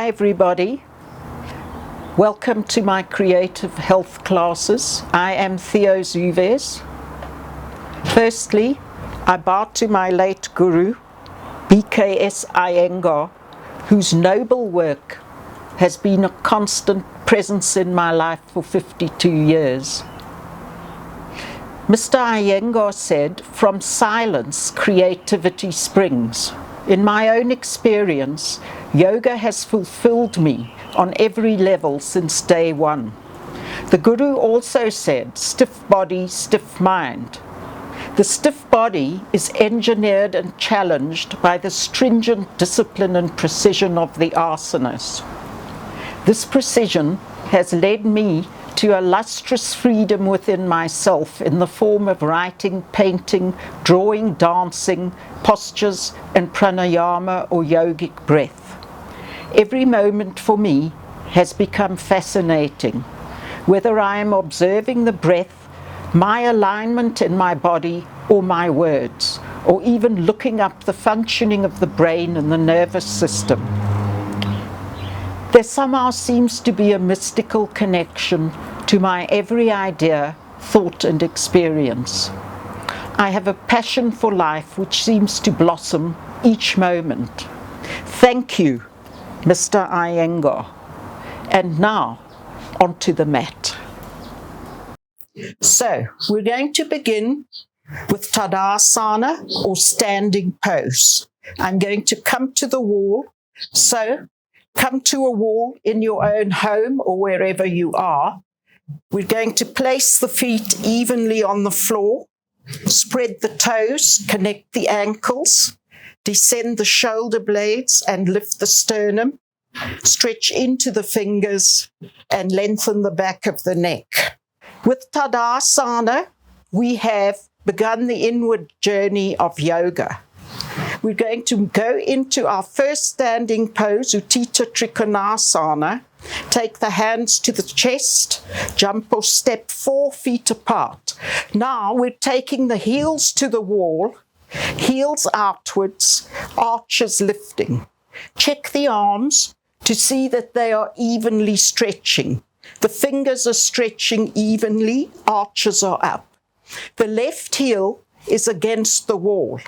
Hi everybody, welcome to my creative health classes. I am Theo Zouves. Firstly, I bow to my late guru, BKS Iyengar, whose noble work has been a constant presence in my life for 52 years. Mr. Iyengar said, "From silence, creativity springs." In my own experience, yoga has fulfilled me on every level since day one. The Guru also said, "Stiff body, stiff mind." The stiff body is engineered and challenged by the stringent discipline and precision of the asanas. This precision has led me to a lustrous freedom within myself in the form of writing, painting, drawing, dancing, postures, and pranayama or yogic breath. Every moment for me has become fascinating, whether I am observing the breath, my alignment in my body, or my words, or even looking up the functioning of the brain and the nervous system. There somehow seems to be a mystical connection to my every idea, thought, and experience. I have a passion for life which seems to blossom each moment. Thank you, Mr. Iyengar. And now, onto the mat. So, we're going to begin with Tadasana, or standing pose. I'm going to come to the wall. So, come to a wall in your own home or wherever you are. We're going to place the feet evenly on the floor, spread the toes, connect the ankles, descend the shoulder blades and lift the sternum, stretch into the fingers and lengthen the back of the neck. With Tadasana, we have begun the inward journey of yoga. We're going to go into our first standing pose, Utthita Trikonasana. Take the hands to the chest, jump or step 4 feet apart. Now we're taking the heels to the wall, heels outwards, arches lifting. Check the arms to see that they are evenly stretching. The fingers are stretching evenly, arches are up. The left heel is against the wall.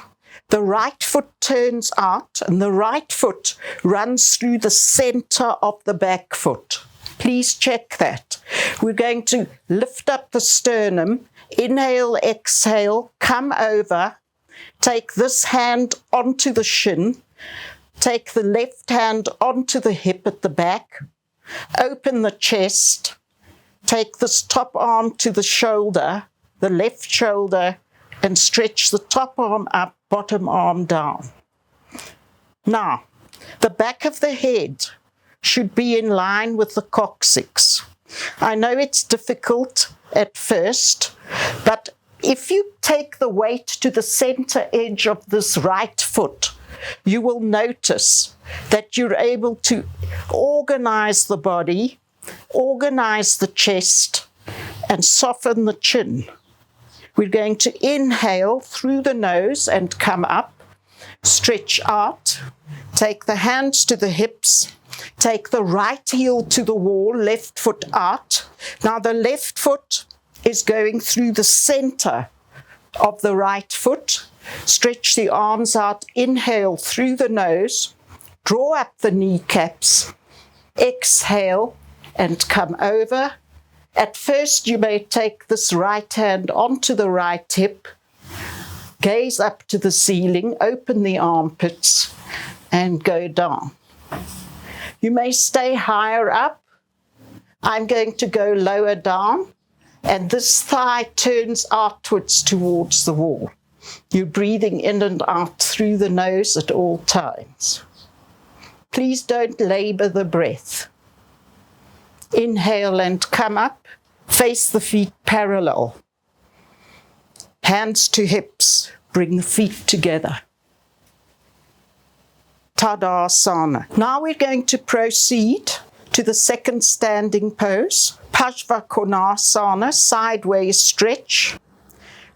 The right foot turns out and the right foot runs through the center of the back foot. Please check that. We're going to lift up the sternum, inhale, exhale, come over, take this hand onto the shin, take the left hand onto the hip at the back, open the chest, take this top arm to the shoulder, the left shoulder, and stretch the top arm up, bottom arm down. Now, the back of the head should be in line with the coccyx. I know it's difficult at first, but if you take the weight to the center edge of this right foot, you will notice that you're able to organize the body, organize the chest, and soften the chin. We're going to inhale through the nose and come up, stretch out, take the hands to the hips, take the right heel to the wall, left foot out. Now the left foot is going through the center of the right foot. Stretch the arms out, inhale through the nose, draw up the kneecaps, exhale and come over. At first, you may take this right hand onto the right hip, gaze up to the ceiling, open the armpits, and go down. You may stay higher up. I'm going to go lower down, and this thigh turns outwards towards the wall. You're breathing in and out through the nose at all times. Please don't labor the breath. Inhale and come up, face the feet parallel. Hands to hips, bring the feet together. Tadasana. Now we're going to proceed to the second standing pose, Parsvakonasana, sideways stretch.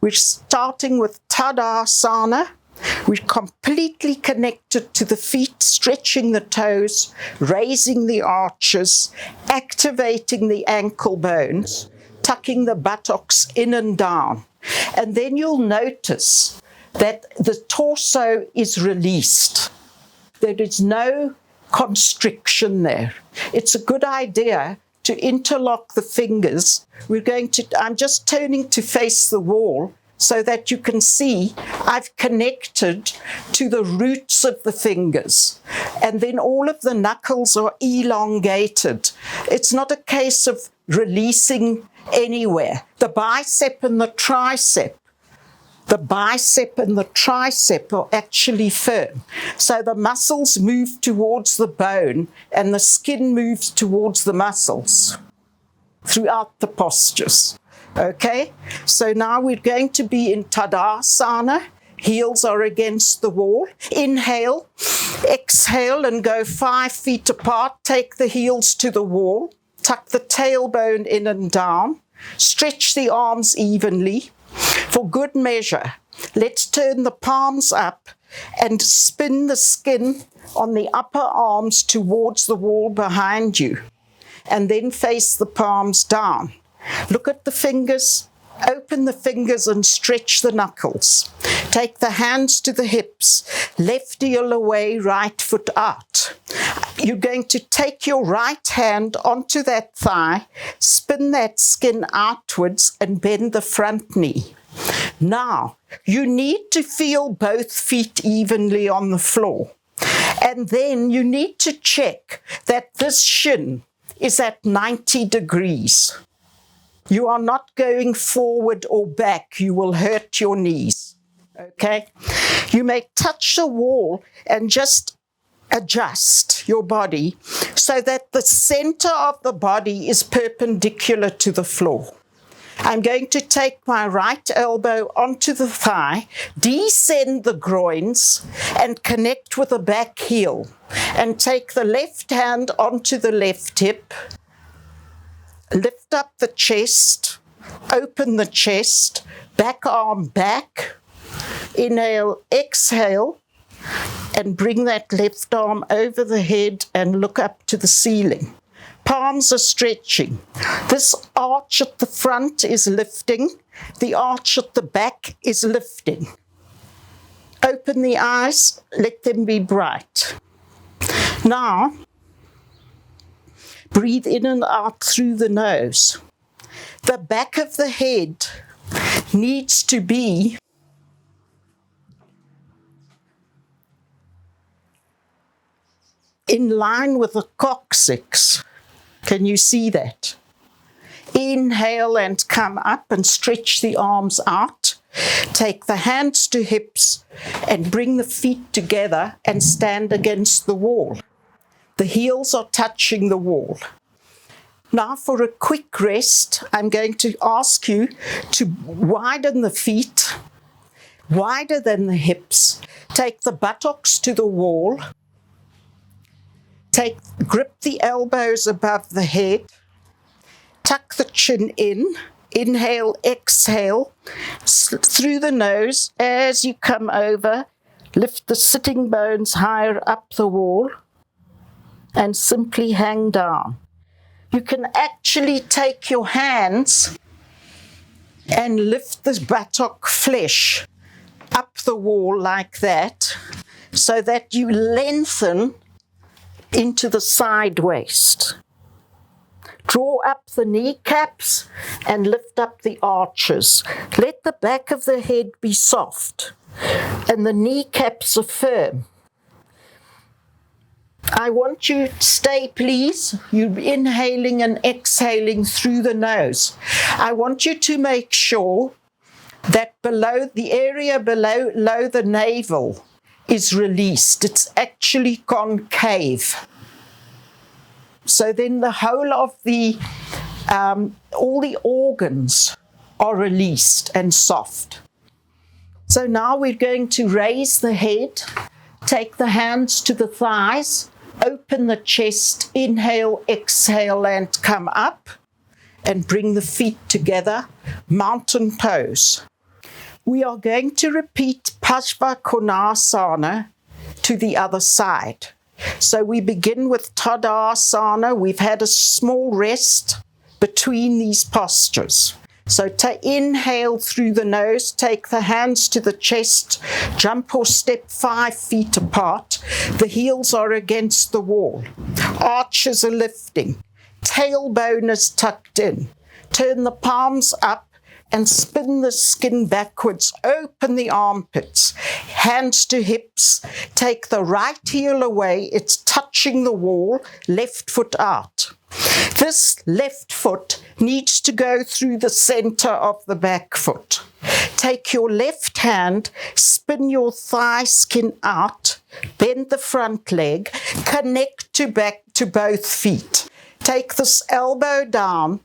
We're starting with Tadasana. We're completely connected to the feet, stretching the toes, raising the arches, activating the ankle bones, tucking the buttocks in and down. And then you'll notice that the torso is released. There is no constriction there. It's a good idea to interlock the fingers. I'm just turning to face the wall so that you can see I've connected to the roots of the fingers. And then all of the knuckles are elongated. It's not a case of releasing anywhere. The bicep and the tricep are actually firm. So the muscles move towards the bone and the skin moves towards the muscles throughout the postures. Okay? So now we're going to be in Tadasana. Heels are against the wall. Inhale, exhale, and go 5 feet apart. Take the heels to the wall. Tuck the tailbone in and down. Stretch the arms evenly. For good measure, let's turn the palms up and spin the skin on the upper arms towards the wall behind you, and then face the palms down. Look at the fingers, open the fingers and stretch the knuckles. Take the hands to the hips, left heel away, right foot out. You're going to take your right hand onto that thigh, spin that skin outwards and bend the front knee. Now, you need to feel both feet evenly on the floor. And then you need to check that this shin is at 90 degrees. You are not going forward or back. You will hurt your knees. Okay? You may touch the wall and just adjust your body so that the center of the body is perpendicular to the floor. I'm going to take my right elbow onto the thigh, descend the groins, and connect with the back heel. And take the left hand onto the left hip, lift up the chest, open the chest, back arm back, inhale, exhale, and bring that left arm over the head and look up to the ceiling. Palms are stretching. This arch at the front is lifting. The arch at the back is lifting. Open the eyes, let them be bright. Now, breathe in and out through the nose. The back of the head needs to be in line with the coccyx. Can you see that? Inhale and come up and stretch the arms out. Take the hands to hips and bring the feet together and stand against the wall. The heels are touching the wall. Now for a quick rest, I'm going to ask you to widen the feet, wider than the hips. Take the buttocks to the wall. Grip the elbows above the head. Tuck the chin in. Inhale, exhale. Through the nose as you come over. Lift the sitting bones higher up the wall. And simply hang down. You can actually take your hands and lift the buttock flesh up the wall like that, so that you lengthen into the side waist. Draw up the kneecaps and lift up the arches. Let the back of the head be soft and the kneecaps are firm. I want you to stay, please. You're inhaling and exhaling through the nose. I want you to make sure that the area below the navel is released. It's actually concave. So then the whole of all the organs are released and soft. So now we're going to raise the head, take the hands to the thighs, open the chest, inhale, exhale, and come up, and bring the feet together, mountain pose. We are going to repeat Parsvakonasana to the other side. So we begin with Tadasana. We've had a small rest between these postures. So to inhale through the nose, take the hands to the chest, jump or step 5 feet apart. The heels are against the wall. Arches are lifting. Tailbone is tucked in. Turn the palms up and spin the skin backwards. Open the armpits. Hands to hips. Take the right heel away. It's touching the wall. Left foot out. This left foot needs to go through the center of the back foot. Take your left hand, spin your thigh skin out, bend the front leg, connect to back to both feet. Take this elbow down,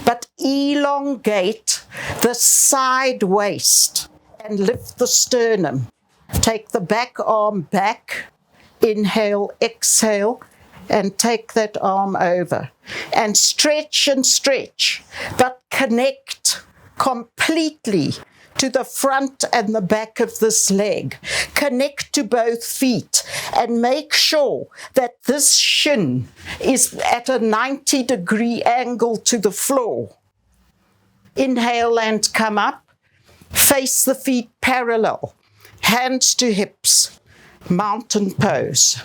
but elongate the side waist and lift the sternum. Take the back arm back, inhale, exhale, and take that arm over. And stretch, but connect completely to the front and the back of this leg. Connect to both feet and make sure that this shin is at a 90-degree angle to the floor. Inhale and come up. Face the feet parallel. Hands to hips. Mountain pose.